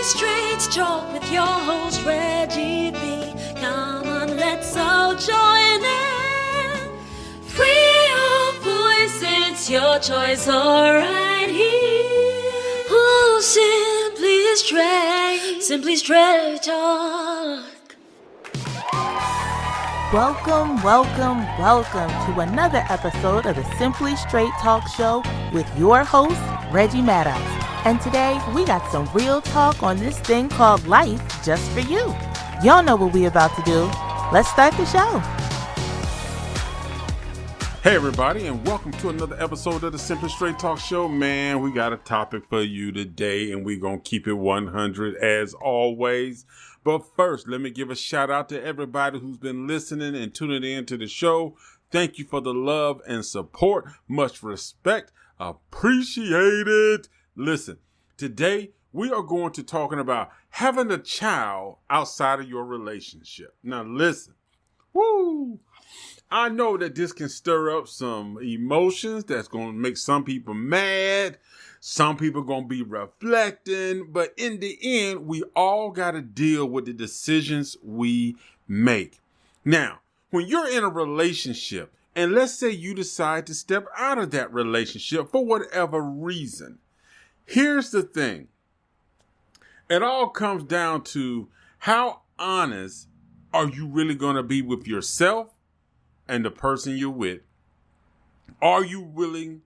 Straight Talk with your host Reggie B. Come on, let's all join in. Free your voice, it's your choice, alright here. Oh, Simply Straight Talk. Welcome to another episode of the Simply Straight Talk Show with your host, Reggie Maddox. And today, we got some real talk on this thing called life just for you. Y'all know what we about to do. Let's start the show. Hey everybody, and welcome to another episode of the Simply Straight Talk Show. Man, we got a topic for you today, and we're going to keep it 100 as always. But first, let me give a shout out to everybody who's been listening and tuning in to the show. Thank you for the love and support. Much respect. Appreciate it. Listen, today we are going to talking about having a child outside of your relationship. Now listen, I know that this can stir up some emotions that's going to make some people mad. Some people going to be reflecting, but in the end, we all got to deal with the decisions we make. Now, when you're in a relationship, and let's say you decide to step out of that relationship for whatever reason, here's the thing. It all comes down to how honest are you really going to be with yourself and the person you're with? Are you really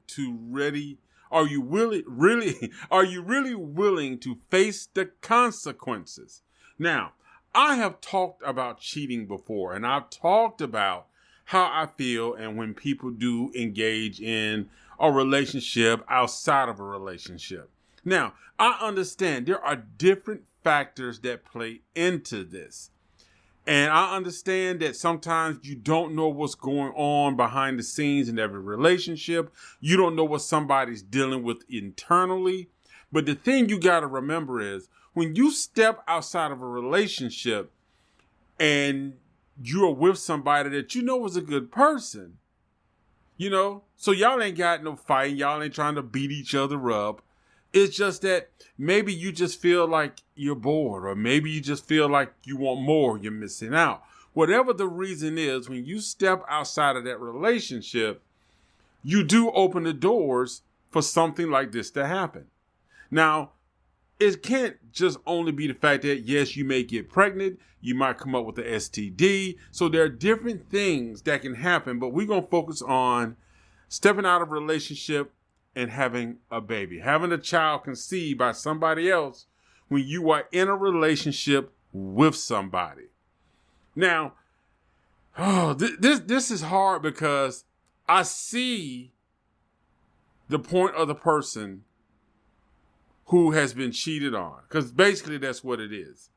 willing to face the consequences? Now, I have talked about cheating before, and I've talked about how I feel and when people do engage in a relationship outside of a relationship. Now, I understand there are different factors that play into this. And I understand that sometimes you don't know what's going on behind the scenes in every relationship. You don't know what somebody's dealing with internally. But the thing you got to remember is when you step outside of a relationship and you're with somebody that you know is a good person, so y'all ain't got no fighting. Y'all ain't trying to beat each other up. It's just that maybe you just feel like you're bored, or maybe you just feel like you want more, you're missing out. Whatever the reason is, when you step outside of that relationship, you do open the doors for something like this to happen. Now, it can't just only be the fact that, yes, you may get pregnant, you might come up with the STD. So there are different things that can happen, but we're going to focus on stepping out of a relationship and having a baby, having a child conceived by somebody else when you are in a relationship with somebody. Now, this is hard because I see the point of the person who has been cheated on, because basically that's what it is.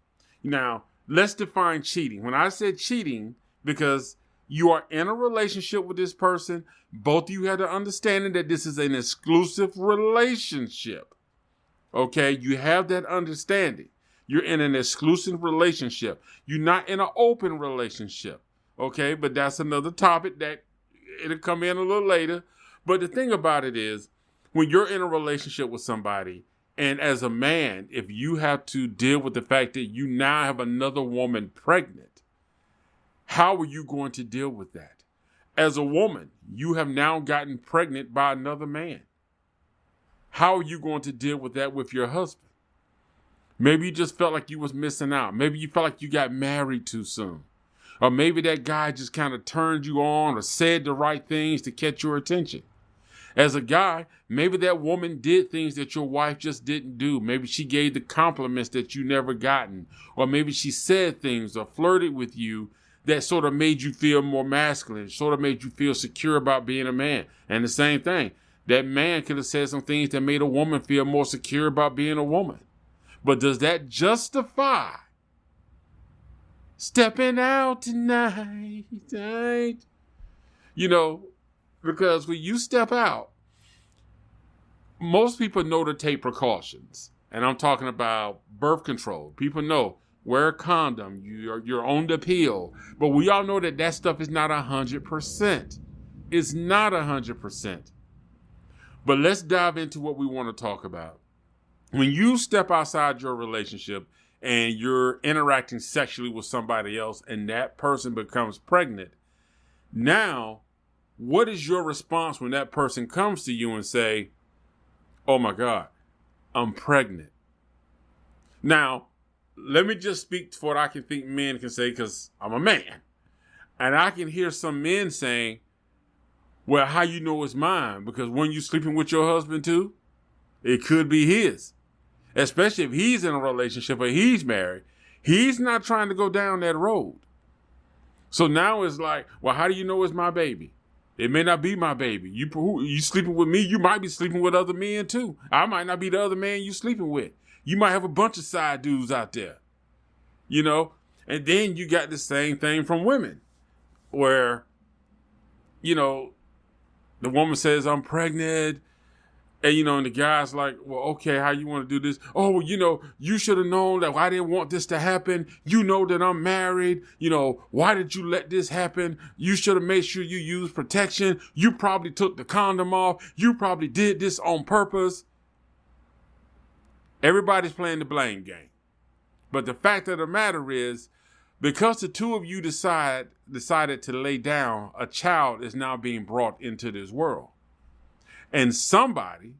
Now, let's define cheating. When I said cheating, because you are in a relationship with this person, both of you have the understanding that this is an exclusive relationship. Okay, you have that understanding. You're in an exclusive relationship. You're not in an open relationship. Okay, but that's another topic that it'll come in a little later. But the thing about it is, when you're in a relationship with somebody, and as a man, if you have to deal with the fact that you now have another woman pregnant, how are you going to deal with that? As a woman, you have now gotten pregnant by another man. How are you going to deal with that with your husband? Maybe you just felt like you was missing out. Maybe you felt like you got married too soon. Or maybe that guy just kind of turned you on or said the right things to catch your attention. As a guy, maybe that woman did things that your wife just didn't do. Maybe she gave the compliments that you never gotten. Or maybe she said things or flirted with you that sort of made you feel more masculine, sort of made you feel secure about being a man. And the same thing, that man could have said some things that made a woman feel more secure about being a woman. But does that justify stepping out tonight? Because when you step out, most people know to take precautions. And I'm talking about birth control. People know, wear a condom, you're on the pill. But we all know that stuff is not 100%. It's not 100%. But let's dive into what we want to talk about. when you step outside your relationship and you're interacting sexually with somebody else and that person becomes pregnant, now, what is your response when that person comes to you and say, oh my God, I'm pregnant? Now, let me just speak to what I can think men can say, because I'm a man. And I can hear some men saying, well, how you know it's mine? Because when you sleeping with your husband too, it could be his. Especially if he's in a relationship or he's married. He's not trying to go down that road. So now it's like, well, how do you know it's my baby? It may not be my baby. You sleeping with me, you might be sleeping with other men too. I might not be the other man you sleeping with. You might have a bunch of side dudes out there, you know? And then you got the same thing from women where, you know, the woman says, I'm pregnant. And, you know, and the guy's like, well, okay, how you want to do this? Oh, well, you know, you should have known that I didn't want this to happen. You know that I'm married. You know, why did you let this happen? You should have made sure you used protection. You probably took the condom off. You probably did this on purpose. Everybody's playing the blame game. But the fact of the matter is, because the two of you decided to lay down, a child is now being brought into this world. And somebody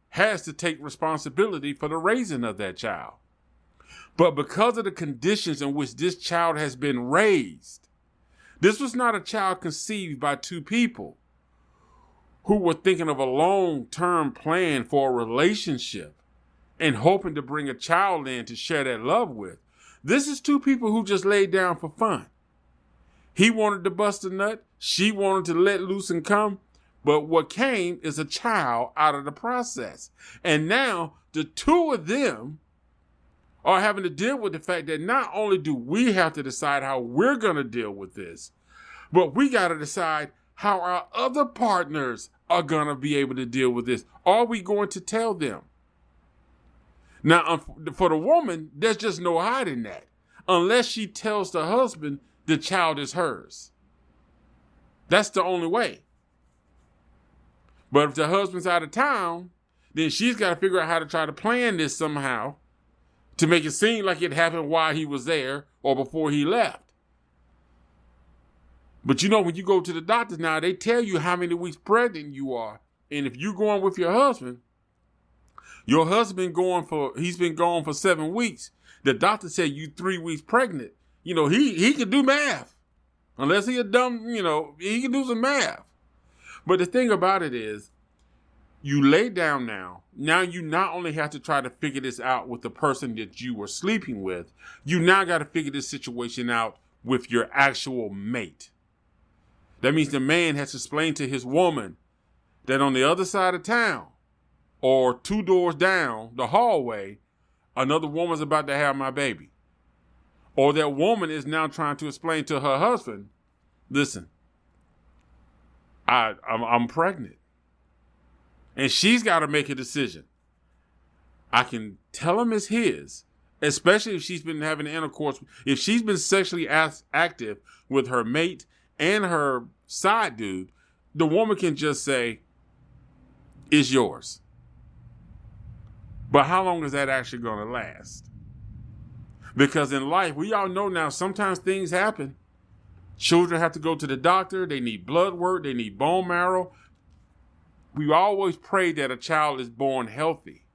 has to take responsibility for the raising of that child. But because of the conditions in which this child has been raised, this was not a child conceived by two people who were thinking of a long-term plan for a relationship and hoping to bring a child in to share that love with. This is two people who just laid down for fun. He wanted to bust a nut. She wanted to let loose and come. But what came is a child out of the process. And now the two of them are having to deal with the fact that not only do we have to decide how we're going to deal with this, but we got to decide how our other partners are going to be able to deal with this. Are we going to tell them? Now, for the woman, there's just no hiding that unless she tells the husband the child is hers. That's the only way. But if the husband's out of town, then she's got to figure out how to try to plan this somehow to make it seem like it happened while he was there or before he left. But you know, when you go to the doctors now, they tell you how many weeks pregnant you are. And if you're going with your husband he's been gone for 7 weeks. The doctor said you 3 weeks pregnant. You know, he can do math. Unless he a dumb, you know, he can do some math. But the thing about it is, you lay down now. Now you not only have to try to figure this out with the person that you were sleeping with, you now got to figure this situation out with your actual mate. That means the man has to explain to his woman that on the other side of town, or 2 doors down the hallway, another woman's about to have my baby. Or that woman is now trying to explain to her husband, listen, I'm pregnant. And she's got to make a decision. I can tell him it's his, especially if she's been having intercourse, if she's been sexually active with her mate and her side dude, the woman can just say, it's yours. But how long is that actually going to last? Because in life, we all know now, sometimes things happen. Children have to go to the doctor. They need blood work. They need bone marrow. We always pray that a child is born healthy.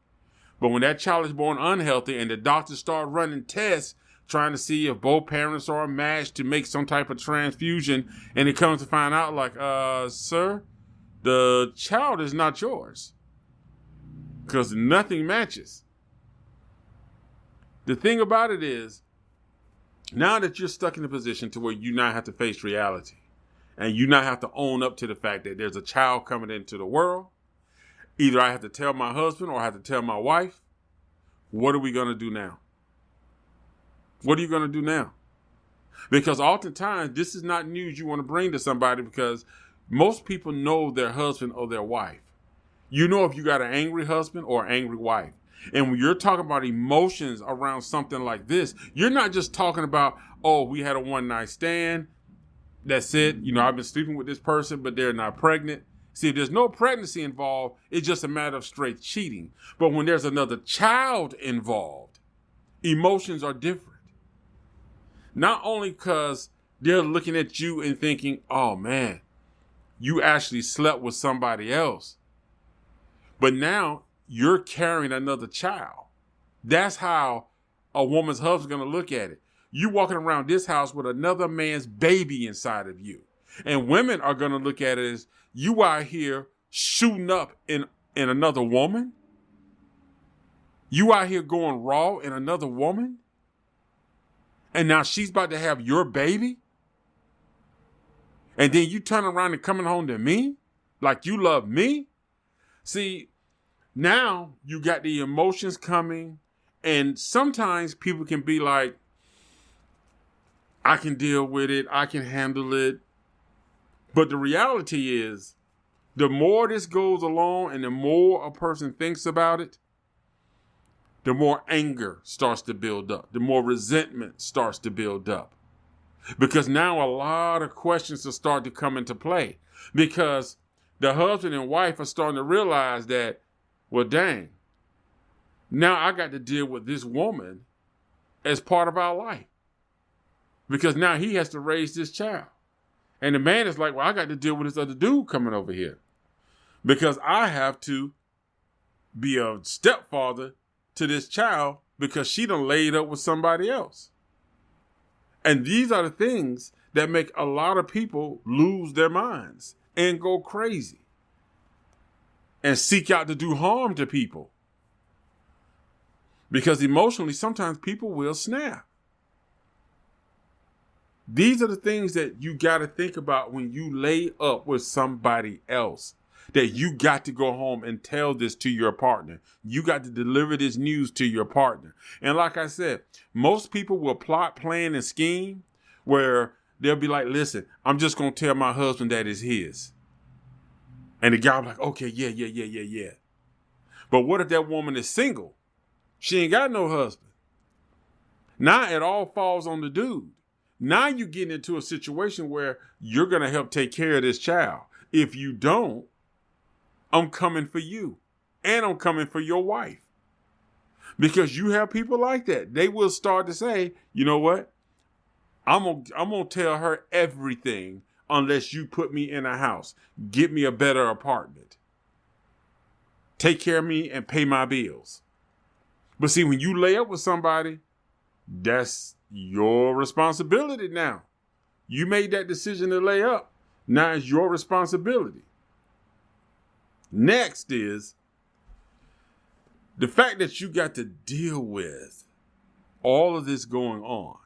But when that child is born unhealthy and the doctors start running tests, trying to see if both parents are a match to make some type of transfusion, and it comes to find out like, sir, the child is not yours. Because nothing matches. The thing about it is, now that you're stuck in a position to where you now have to face reality, and you now have to own up to the fact that there's a child coming into the world, either I have to tell my husband or I have to tell my wife, what are we going to do now? What are you going to do now? Because oftentimes, this is not news you want to bring to somebody, because most people know their husband or their wife. You know if you got an angry husband or an angry wife. And when you're talking about emotions around something like this, you're not just talking about, oh, we had a one-night stand. That's it. You know, I've been sleeping with this person, but they're not pregnant. See, if there's no pregnancy involved, it's just a matter of straight cheating. But when there's another child involved, emotions are different. Not only because they're looking at you and thinking, oh man, you actually slept with somebody else. But now you're carrying another child. That's how a woman's husband's going to look at it. You walking around this house with another man's baby inside of you. And women are going to look at it as you out here shooting up in another woman. You out here going raw in another woman. And now she's about to have your baby. And then you turn around and coming home to me like you love me. See, now you got the emotions coming. And sometimes people can be like, I can deal with it. I can handle it. But the reality is, the more this goes along and the more a person thinks about it, the more anger starts to build up. The more resentment starts to build up. Because now a lot of questions will start to come into play. Because the husband and wife are starting to realize that, well, dang, now I got to deal with this woman as part of our life. Because now he has to raise this child. And the man is like, well, I got to deal with this other dude coming over here. Because I have to be a stepfather to this child because she done laid up with somebody else. And these are the things that make a lot of people lose their minds and go crazy and seek out to do harm to people. Because emotionally, sometimes people will snap. These are the things that you got to think about when you lay up with somebody else. That you got to go home and tell this to your partner. You got to deliver this news to your partner. And like I said, most people will plot, plan, and scheme where they'll be like, listen, I'm just going to tell my husband that it's his. And the guy will be like, okay, yeah. But what if that woman is single? She ain't got no husband. Now it all falls on the dude. Now you get into a situation where you're going to help take care of this child. If you don't, I'm coming for you. And I'm coming for your wife. Because you have people like that. They will start to say, you know what? I'm gonna tell her everything unless you put me in a house. Get me a better apartment. Take care of me and pay my bills. But see, when you lay up with somebody, that's your responsibility now. You made that decision to lay up. Now it's your responsibility. Next is the fact that you got to deal with all of this going on.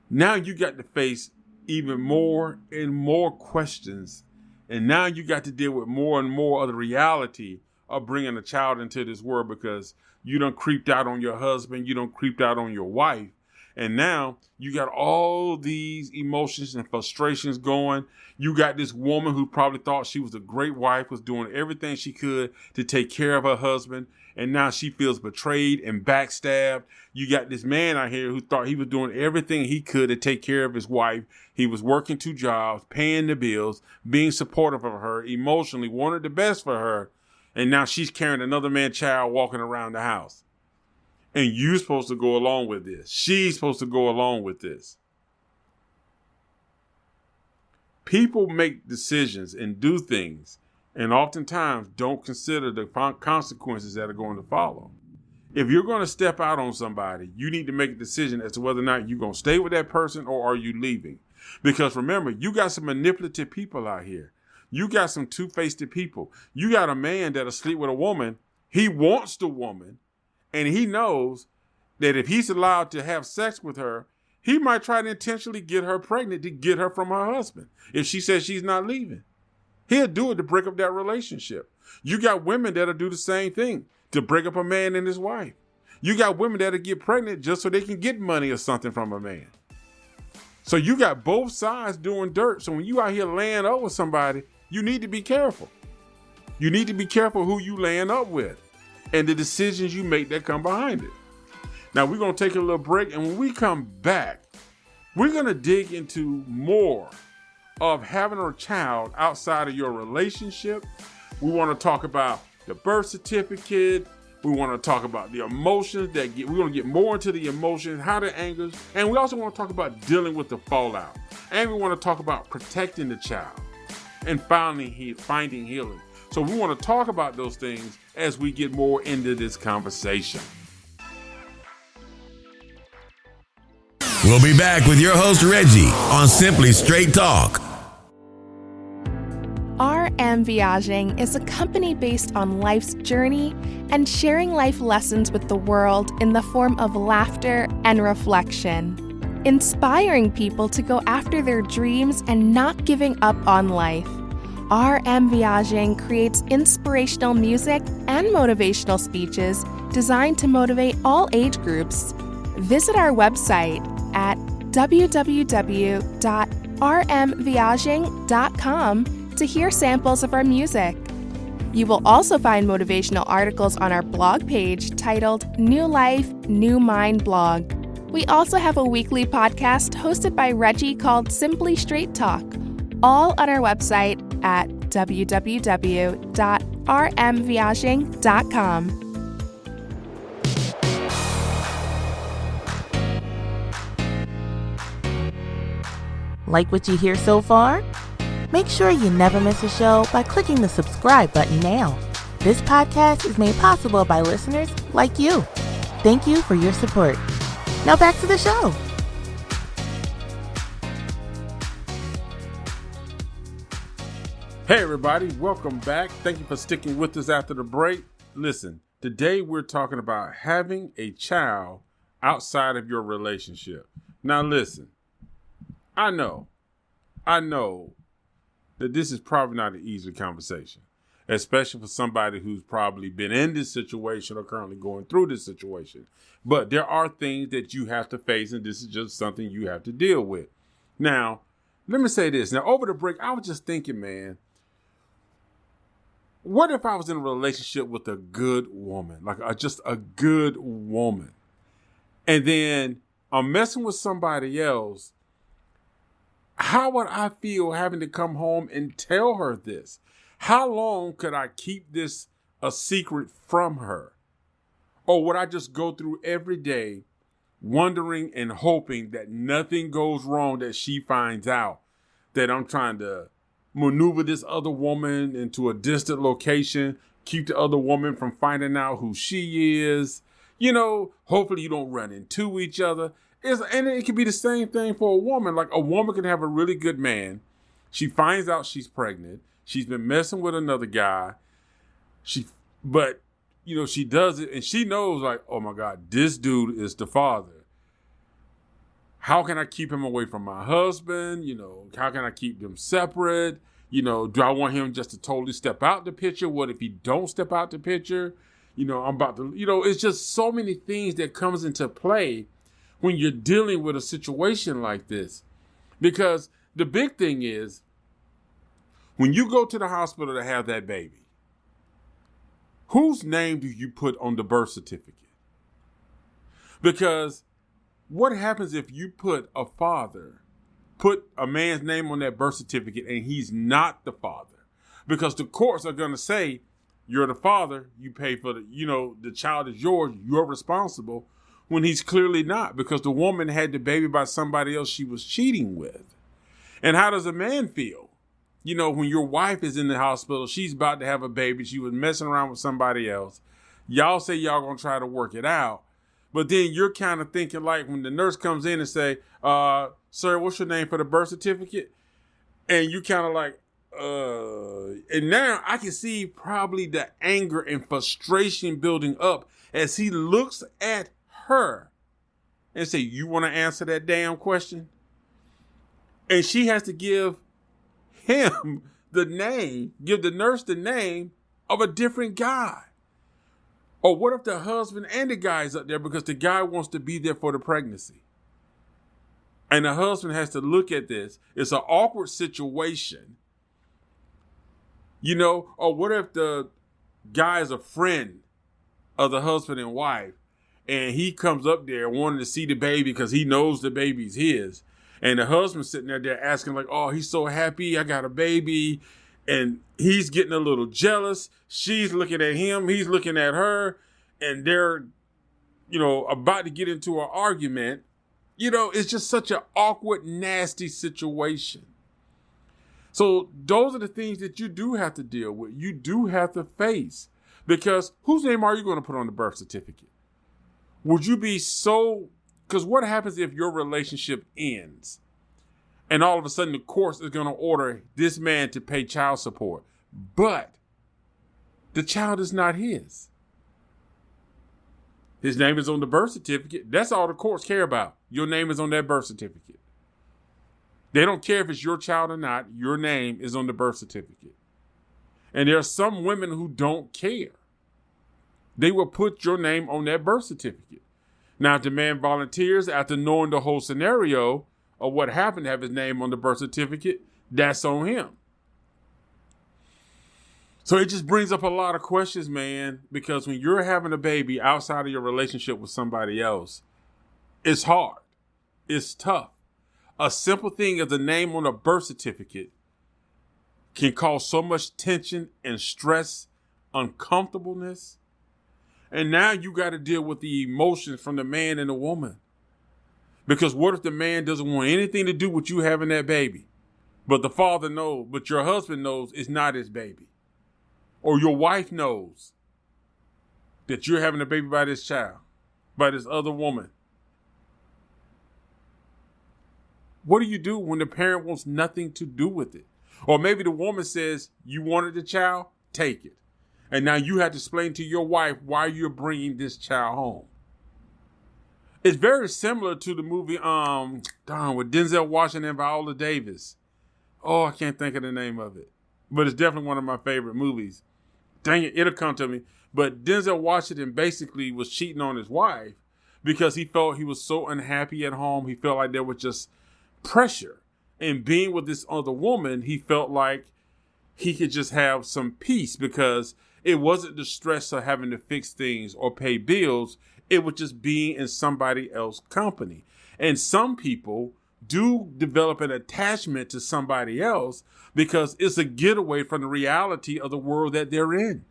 Now you got to face even more and more questions. And now you got to deal with more and more of the reality of bringing a child into this world because you done creeped out on your husband. You done creeped out on your wife. And now you got all these emotions and frustrations going. You got this woman who probably thought she was a great wife, was doing everything she could to take care of her husband. And now she feels betrayed and backstabbed. You got this man out here who thought he was doing everything he could to take care of his wife. He was working 2 jobs, paying the bills, being supportive of her, emotionally, wanted the best for her. And now she's carrying another man's child walking around the house. And you're supposed to go along with this. She's supposed to go along with this. People make decisions and do things and oftentimes don't consider the consequences that are going to follow. If you're going to step out on somebody, you need to make a decision as to whether or not you're going to stay with that person or are you leaving. Because remember, you got some manipulative people out here. You got some two-faced people. You got a man that'll sleep with a woman. He wants the woman. And he knows that if he's allowed to have sex with her, he might try to intentionally get her pregnant to get her from her husband. If she says she's not leaving, he'll do it to break up that relationship. You got women that'll do the same thing to break up a man and his wife. You got women that'll get pregnant just so they can get money or something from a man. So you got both sides doing dirt. So when you out here laying up with somebody, you need to be careful. You need to be careful who you laying up with and the decisions you make that come behind it. Now we're going to take a little break, and when we come back, we're going to dig into more of having a child outside of your relationship. We want to talk about the birth certificate. We want to talk about the emotions we're going to get more into the emotions, how the angers, and we also want to talk about dealing with the fallout. And we want to talk about protecting the child and finding healing. So we want to talk about those things as we get more into this conversation. We'll be back with your host, Reggie, on Simply Straight Talk. RM Viaging is a company based on life's journey and sharing life lessons with the world in the form of laughter and reflection, inspiring people to go after their dreams and not giving up on life. RM Viaging creates inspirational music and motivational speeches designed to motivate all age groups. Visit our website at www.rmviaging.com to hear samples of our music. You will also find motivational articles on our blog page titled New Life, New Mind Blog. We also have a weekly podcast hosted by Reggie called Simply Straight Talk, all on our website at www.rmviaging.com. Like what you hear so far? Make sure you never miss a show by clicking the subscribe button now. This podcast is made possible by listeners like you. Thank you for your support. Now back to the show. Hey everybody, welcome back. Thank you for sticking with us after the break. Listen, today we're talking about having a child outside of your relationship. Now listen, I know that this is probably not an easy conversation, especially for somebody who's probably been in this situation or currently going through this situation. But there are things that you have to face, and this is just something you have to deal with. Now, let me say this. Now, over the break, I was just thinking, man, what if I was in a relationship with a good woman, just a good woman, and then I'm messing with somebody else? How would I feel having to come home and tell her this? How long could I keep this a secret from her? Or would I just go through every day wondering and hoping that nothing goes wrong, that she finds out that I'm trying to maneuver this other woman into a distant location, keep the other woman from finding out who she is? Hopefully you don't run into each other. And it can be the same thing for a woman. Like, a woman can have a really good man. She finds out she's pregnant. She's been messing with another guy. She does it and she knows, like, oh my God, this dude is the father. How can I keep him away from my husband? How can I keep them separate? Do I want him just to totally step out the picture? What if he don't step out the picture? It's just so many things that comes into play when you're dealing with a situation like this. Because the big thing is, when you go to the hospital to have that baby, whose name do you put on the birth certificate? Because what happens if you put a man's name on that birth certificate and he's not the father? Because the courts are going to say, you're the father, you pay for the child is yours, you're responsible, when he's clearly not, because the woman had the baby by somebody else she was cheating with. And how does a man feel? When your wife is in the hospital, she's about to have a baby, she was messing around with somebody else. Y'all say y'all gonna try to work it out. But then you're kind of thinking, like, when the nurse comes in and say, sir, what's your name for the birth certificate? And you kind of like, and now I can see probably the anger and frustration building up as he looks at her and say, you want to answer that damn question? And she has to give him give the nurse the name of a different guy. Or what if the husband and the guy is up there because the guy wants to be there for the pregnancy? And the husband has to look at this. It's an awkward situation. Or what if the guy is a friend of the husband and wife, and he comes up there wanting to see the baby because he knows the baby's his. And the husband's sitting there asking like, oh, he's so happy. I got a baby. And he's getting a little jealous. She's looking at him. He's looking at her. And they're, about to get into an argument. It's just such an awkward, nasty situation. So those are the things that you do have to deal with. You do have to face. Because whose name are you going to put on the birth certificate? Would you be because what happens if your relationship ends and all of a sudden the court is going to order this man to pay child support, but the child is not his? His name is on the birth certificate. That's all the courts care about. Your name is on that birth certificate. They don't care if it's your child or not. Your name is on the birth certificate. And there are some women who don't care. They will put your name on that birth certificate. Now, if the man volunteers after knowing the whole scenario of what happened to have his name on the birth certificate, that's on him. So it just brings up a lot of questions, man, because when you're having a baby outside of your relationship with somebody else, it's hard. It's tough. A simple thing as the name on a birth certificate can cause so much tension and stress, uncomfortableness. And now you got to deal with the emotions from the man and the woman. Because what if the man doesn't want anything to do with you having that baby? But the father knows, but your husband knows it's not his baby. Or your wife knows that you're having a baby by this child, by this other woman. What do you do when the parent wants nothing to do with it? Or maybe the woman says, you wanted the child, take it. And now you have to explain to your wife why you're bringing this child home. It's very similar to the movie with Denzel Washington and Viola Davis. Oh, I can't think of the name of it. But it's definitely one of my favorite movies. Dang it, it'll come to me. But Denzel Washington basically was cheating on his wife because he felt he was so unhappy at home. He felt like there was just pressure. And being with this other woman, he felt like he could just have some peace because it wasn't the stress of having to fix things or pay bills. It was just being in somebody else's company. And some people do develop an attachment to somebody else because it's a getaway from the reality of the world that they're in.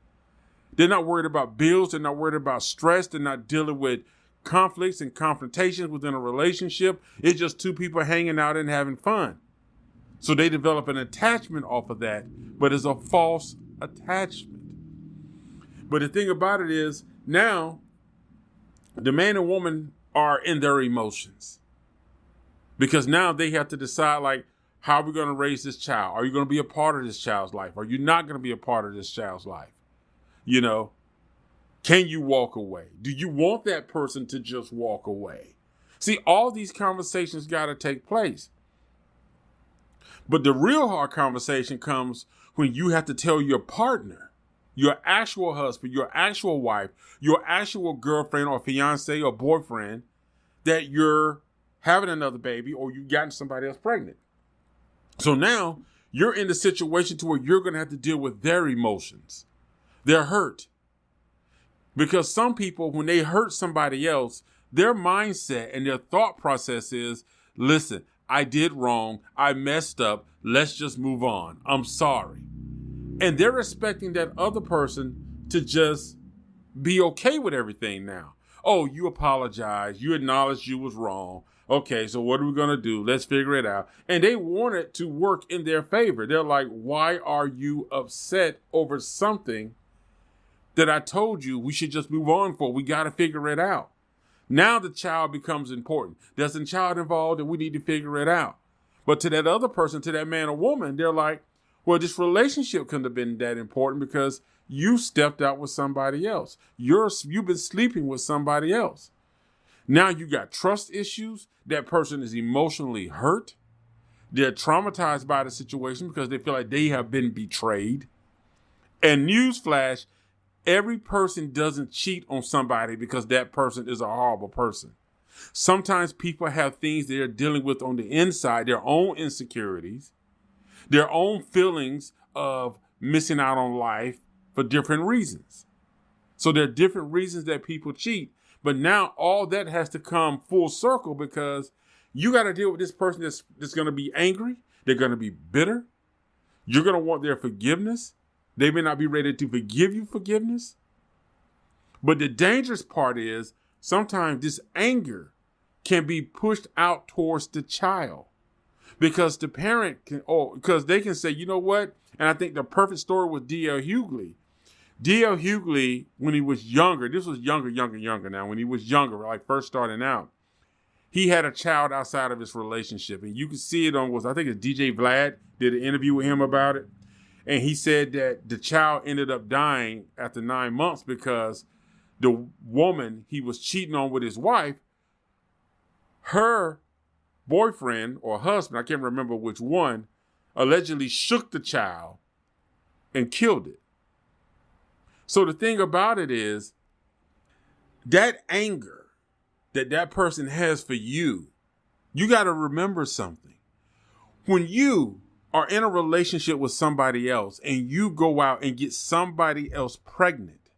They're not worried about bills. They're not worried about stress. They're not dealing with conflicts and confrontations within a relationship. It's just two people hanging out and having fun. So they develop an attachment off of that, but it's a false attachment. But the thing about it is now the man and woman are in their emotions because now they have to decide like, how are we going to raise this child? Are you going to be a part of this child's life? Are you not going to be a part of this child's life? Can you walk away? Do you want that person to just walk away? See, all these conversations got to take place. But the real hard conversation comes when you have to tell your partner, your actual husband, your actual wife, your actual girlfriend or fiance or boyfriend that you're having another baby or you've gotten somebody else pregnant. So now you're in the situation to where you're going to have to deal with their emotions, their hurt. Because some people, when they hurt somebody else, their mindset and their thought process is, listen, I did wrong. I messed up. Let's just move on. I'm sorry. And they're expecting that other person to just be okay with everything now. Oh, you apologize. You acknowledge you was wrong. Okay, so what are we going to do? Let's figure it out. And they want it to work in their favor. They're like, why are you upset over something that I told you we should just move on for? We got to figure it out. Now the child becomes important. There's a child involved and we need to figure it out. But to that other person, to that man or woman, they're like, well, this relationship couldn't have been that important because you stepped out with somebody else. You've been sleeping with somebody else. Now you got trust issues. That person is emotionally hurt. They're traumatized by the situation because they feel like they have been betrayed. And newsflash, every person doesn't cheat on somebody because that person is a horrible person. Sometimes people have things they're dealing with on the inside, their own insecurities, their own feelings of missing out on life for different reasons. So there are different reasons that people cheat. But now all that has to come full circle because You got to deal with this person that's going to be angry. They're going to be bitter. You're going to want their forgiveness. They may not be ready to forgive you forgiveness. But the dangerous part is sometimes this anger can be pushed out towards the child because the parent can, because they can say, you know what? And I think the perfect story was D.L. Hughley. D.L. Hughley, when he was younger, this was younger now, when he was younger, like first starting out, he had a child outside of his relationship. And you can see it on, I think it's DJ Vlad did an interview with him about it. And he said that the child ended up dying after 9 months because the woman he was cheating on with his wife, her boyfriend or husband, I can't remember which one, allegedly shook the child and killed it. So the thing about it is that anger that person has for you, you got to remember something. When you are in a relationship with somebody else and you go out and get somebody else pregnant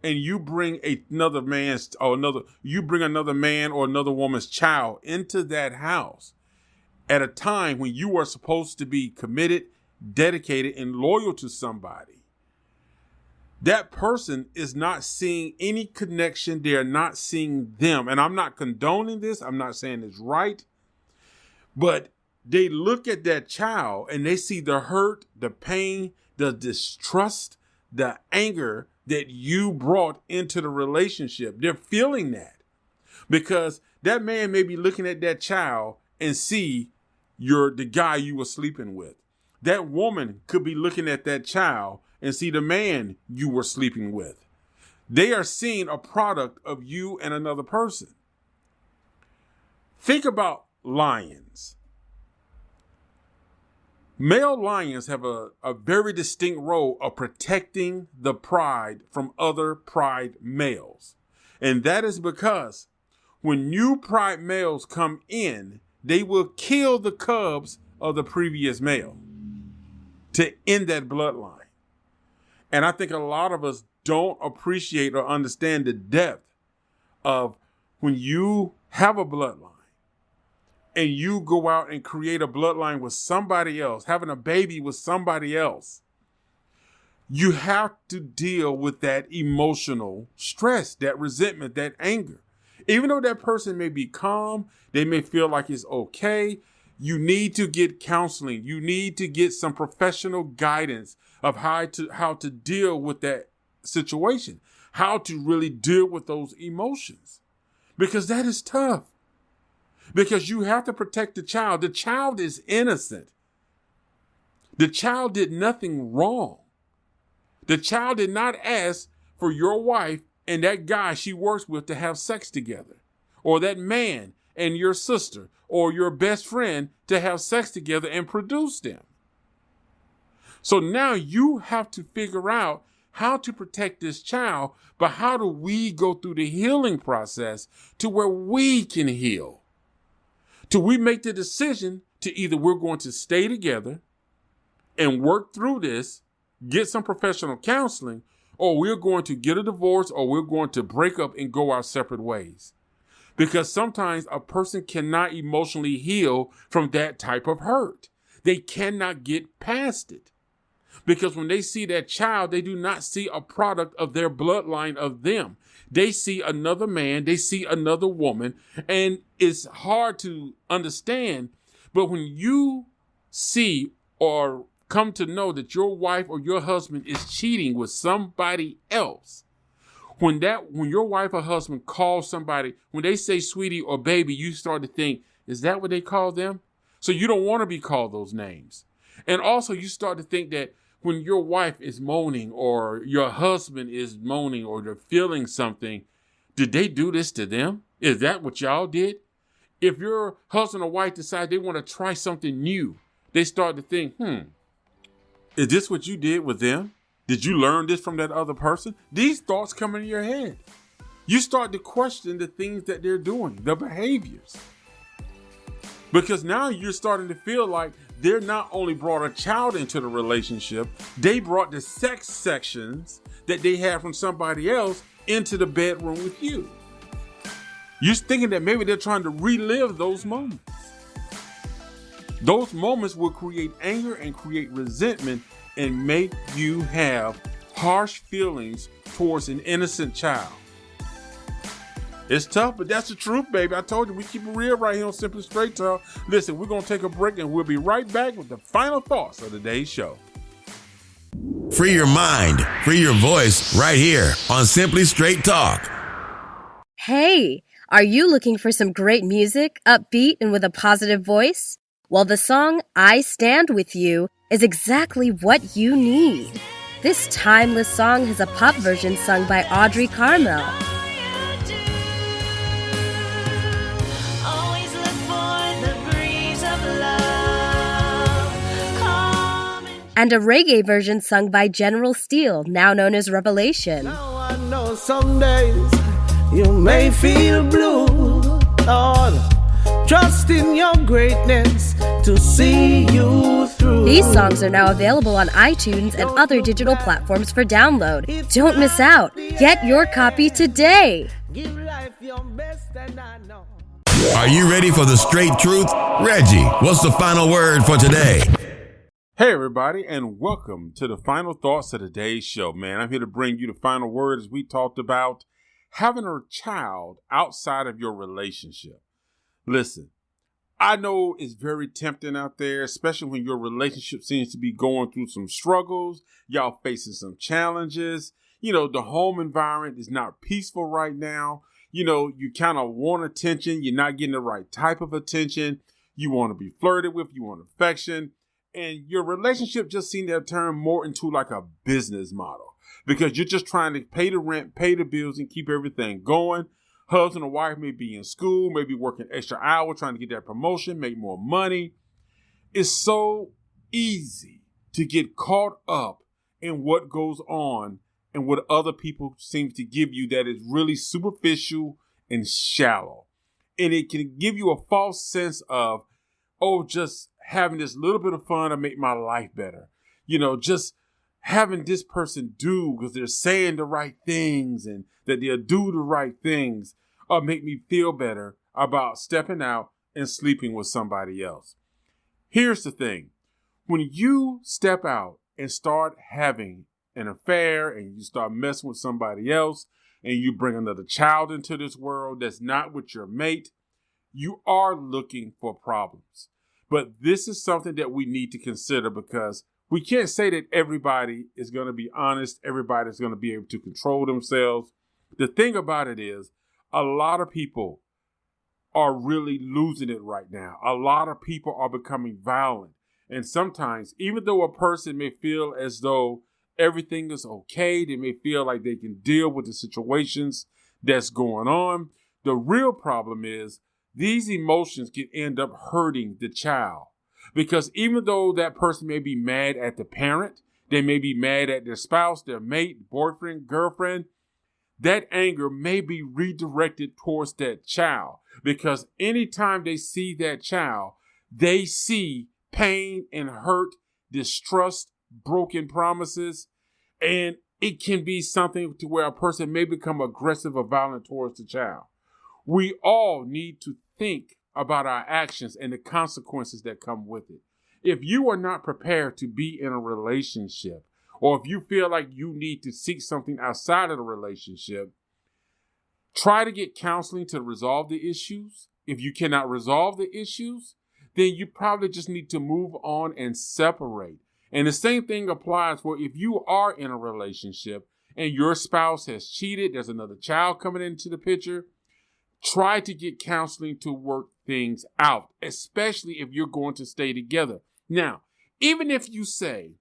and you bring another man or another woman's child into that house at a time when you are supposed to be committed, dedicated, and loyal to somebody, that person is not seeing any connection. They are not seeing them. And I'm not condoning this. I'm not saying it's right. But they look at that child and they see the hurt, the pain, the distrust, the anger that you brought into the relationship. They're feeling that because that man may be looking at that child and see the guy you were sleeping with. That woman could be looking at that child and see the man you were sleeping with. They are seeing a product of you and another person. Think about lions. Male lions have a very distinct role of protecting the pride from other pride males. And that is because when new pride males come in, they will kill the cubs of the previous male to end that bloodline. And I think a lot of us don't appreciate or understand the depth of when you have a bloodline and you go out and create a bloodline with somebody else, having a baby with somebody else, you have to deal with that emotional stress, that resentment, that anger. Even though that person may be calm, they may feel like it's okay, you need to get counseling. You need to get some professional guidance of how to deal with that situation, how to really deal with those emotions, because that is tough. Because you have to protect the child. The child is innocent. The child did nothing wrong. The child did not ask for your wife and that guy she works with to have sex together, or that man and your sister or your best friend to have sex together and produce them. So now you have to figure out how to protect this child, but how do we go through the healing process to where we can heal? Till we make the decision to either we're going to stay together and work through this, get some professional counseling, or we're going to get a divorce, or we're going to break up and go our separate ways. Because sometimes a person cannot emotionally heal from that type of hurt. They cannot get past it. Because when they see that child, they do not see a product of their bloodline of them. They see another man, they see another woman, and it's hard to understand. But when you see or come to know that your wife or your husband is cheating with somebody else, when your wife or husband calls somebody, when they say sweetie or baby, you start to think, is that what they call them? So you don't want to be called those names. And also you start to think that when your wife is moaning or your husband is moaning or they're feeling something, did they do this to them? Is that what y'all did? If your husband or wife decide they want to try something new, they start to think, is this what you did with them? Did you learn this from that other person? These thoughts come into your head. You start to question the things that they're doing, the behaviors. Because now you're starting to feel like they're not only brought a child into the relationship, they brought the sex sections that they had from somebody else into the bedroom with you. You're thinking that maybe they're trying to relive those moments. Those moments will create anger and create resentment and make you have harsh feelings towards an innocent child. It's tough, but that's the truth, baby. I told you, we keep it real right here on Simply Straight Talk. Listen, we're going to take a break and we'll be right back with the final thoughts of today's show. Free your mind, free your voice right here on Simply Straight Talk. Hey, are you looking for some great music, upbeat and with a positive voice? Well, the song I Stand With You is exactly what you need. This timeless song has a pop version sung by Audrey Carmel. And a reggae version sung by General Steele, now known as Revelation. Now I know some days you may feel blue, Lord. Trust in your greatness to see you through. These songs are now available on iTunes and other digital platforms for download. Don't miss out. Get your copy today. Give life your best, and I know. Are you ready for the straight truth? Reggie, what's the final word for today? Hey, everybody, and welcome to the final thoughts of today's show, man. I'm here to bring you the final word as we talked about having a child outside of your relationship. Listen, I know it's very tempting out there, especially when your relationship seems to be going through some struggles. Y'all facing some challenges. You know, the home environment is not peaceful right now. You know, you kind of want attention. You're not getting the right type of attention. You want to be flirted with. You want affection. And your relationship just seems to have turned more into like a business model because you're just trying to pay the rent, pay the bills, and keep everything going. Husband or wife may be in school, maybe working extra hours, trying to get that promotion, make more money. It's so easy to get caught up in what goes on and what other people seem to give you that is really superficial and shallow. And it can give you a false sense of, oh, just having this little bit of fun to make my life better. You know, just having this person do because they're saying the right things and that they'll do the right things or make me feel better about stepping out and sleeping with somebody else. Here's the thing. When you step out and start having an affair and you start messing with somebody else and you bring another child into this world that's not with your mate, you are looking for problems. But this is something that we need to consider because we can't say that everybody is going to be honest. Everybody's going to be able to control themselves. The thing about it is a lot of people are really losing it right now. A lot of people are becoming violent. And sometimes, even though a person may feel as though everything is okay, they may feel like they can deal with the situations that's going on. The real problem is these emotions can end up hurting the child because even though that person may be mad at the parent, they may be mad at their spouse, their mate, boyfriend, girlfriend, that anger may be redirected towards that child because anytime they see that child, they see pain and hurt, distrust, broken promises, and it can be something to where a person may become aggressive or violent towards the child. We all need to think about our actions and the consequences that come with it. If you are not prepared to be in a relationship, or if you feel like you need to seek something outside of the relationship, try to get counseling to resolve the issues. If you cannot resolve the issues, then you probably just need to move on and separate. And the same thing applies for if you are in a relationship and your spouse has cheated, there's another child coming into the picture. Try to get counseling to work things out, especially if you're going to stay together. Now, even if you say,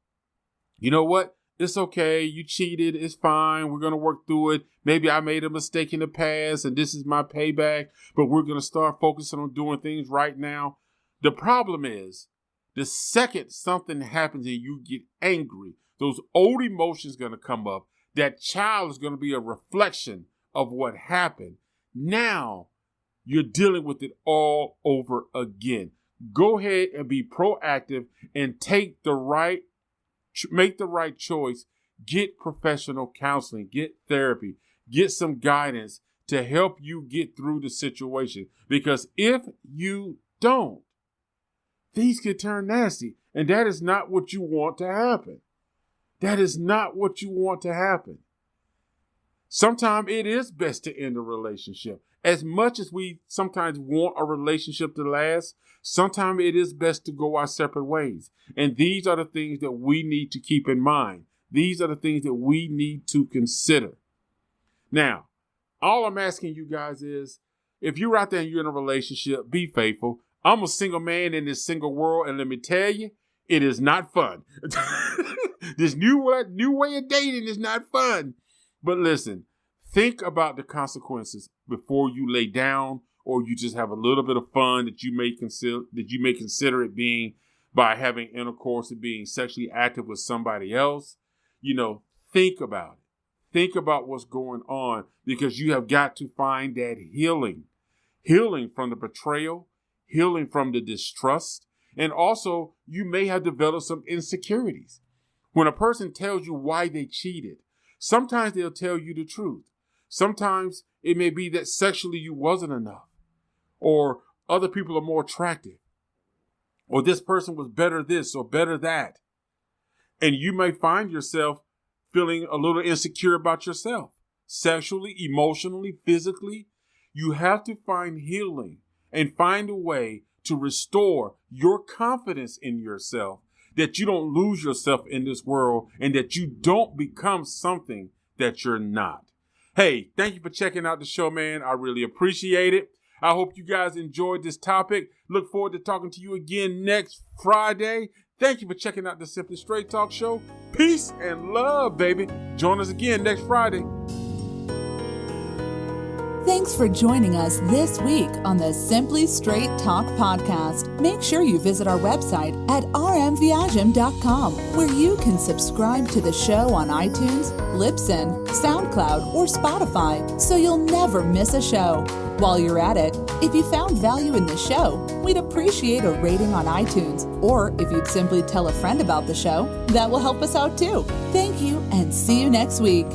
you know what, it's okay, you cheated, it's fine, we're going to work through it. Maybe I made a mistake in the past and this is my payback, but we're going to start focusing on doing things right now. The problem is, the second something happens and you get angry, those old emotions are going to come up. That child is going to be a reflection of what happened. Now you're dealing with it all over again. Go ahead and be proactive and make the right choice. Get professional counseling, get therapy, get some guidance to help you get through the situation. Because if you don't, things can turn nasty. And that is not what you want to happen. That is not what you want to happen. Sometimes it is best to end a relationship. As much as we sometimes want a relationship to last, sometimes it is best to go our separate ways. And these are the things that we need to keep in mind. These are the things that we need to consider. Now, all I'm asking you guys is, if you're out there and you're in a relationship, be faithful. I'm a single man in this single world, and let me tell you, it is not fun. This new way of dating is not fun. But listen, think about the consequences before you lay down, or you just have a little bit of fun that you may consider it being by having intercourse and being sexually active with somebody else. Think about it. Think about what's going on, because you have got to find that healing from the betrayal, healing from the distrust, and also you may have developed some insecurities. When a person tells you why they cheated, sometimes they'll tell you the truth. Sometimes it may be that sexually you wasn't enough, or other people are more attractive, or this person was better this or better that. And you may find yourself feeling a little insecure about yourself, sexually, emotionally, physically. You have to find healing and find a way to restore your confidence in yourself, that you don't lose yourself in this world and that you don't become something that you're not. Hey, thank you for checking out the show, man. I really appreciate it. I hope you guys enjoyed this topic. Look forward to talking to you again next Friday. Thank you for checking out the Simply Straight Talk Show. Peace and love, baby. Join us again next Friday. Thanks for joining us this week on the Simply Straight Talk podcast. Make sure you visit our website at rmviagem.com, where you can subscribe to the show on iTunes, Libsyn, SoundCloud, or Spotify, so you'll never miss a show. While you're at it, if you found value in the show, we'd appreciate a rating on iTunes, or if you'd simply tell a friend about the show, that will help us out too. Thank you, and see you next week.